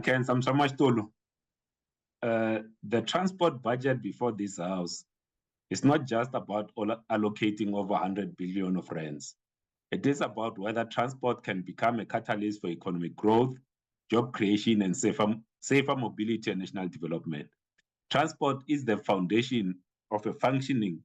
Ken Samshamastolu, the transport budget before this house is not just about allocating over 100 billion of rands. It is about whether transport can become a catalyst for economic growth, job creation, and safer mobility and national development. Transport is the foundation of a functioning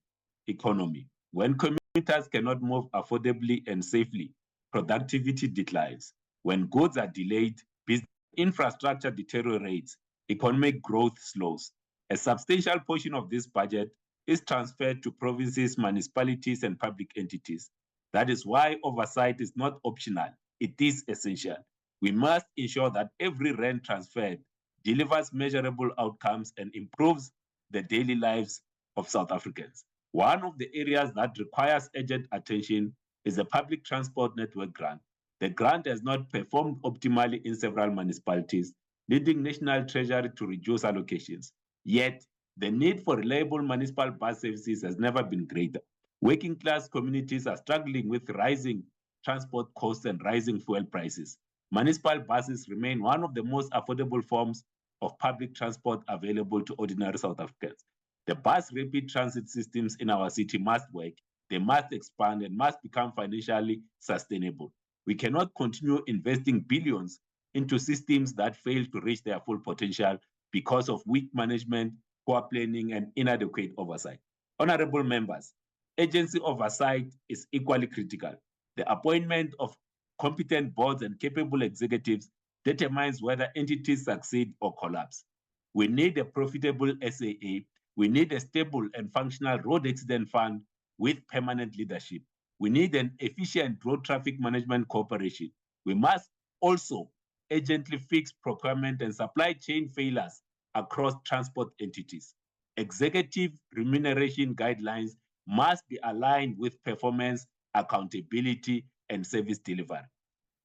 economy. When commuters cannot move affordably and safely, productivity declines. When goods are delayed, business infrastructure deteriorates, economic growth slows. A substantial portion of this budget is transferred to provinces, municipalities, and public entities. That is why oversight is not optional, it is essential. We must ensure that every rand transferred delivers measurable outcomes and improves the daily lives of South Africans. One of the areas that requires urgent attention is the public transport network grant. The grant has not performed optimally in several municipalities, leading National Treasury to reduce allocations. Yet, the need for reliable municipal bus services has never been greater. Working class communities are struggling with rising transport costs and rising fuel prices. Municipal buses remain one of the most affordable forms of public transport available to ordinary South Africans. The bus rapid transit systems in our city must work, they must expand, and must become financially sustainable. We cannot continue investing billions into systems that fail to reach their full potential because of weak management, poor planning, and inadequate oversight. Honorable members, agency oversight is equally critical. The appointment of competent boards and capable executives determines whether entities succeed or collapse. We need a profitable SAA. We need a stable and functional road accident fund with permanent leadership. We need an efficient road traffic management corporation. We must also urgently fix procurement and supply chain failures across transport entities. Executive remuneration guidelines must be aligned with performance, accountability, and service delivery.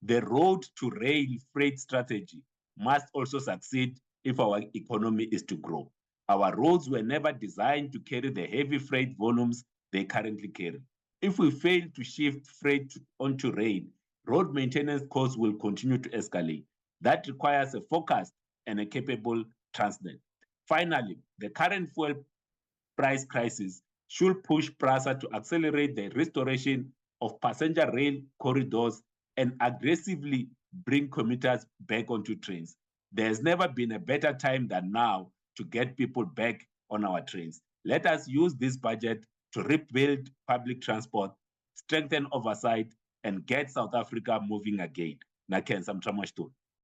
The road to rail freight strategy must also succeed if our economy is to grow. Our roads were never designed to carry the heavy freight volumes they currently carry. If we fail to shift freight onto rail, road maintenance costs will continue to escalate. That requires a focused and a capable Transnet. Finally, the current fuel price crisis should push PRASA to accelerate the restoration of passenger rail corridors and aggressively bring commuters back onto trains. There's never been a better time than now to get people back on our trains. Let us use this budget to rebuild public transport, strengthen oversight, and get South Africa moving again. Naken Samtramashtul.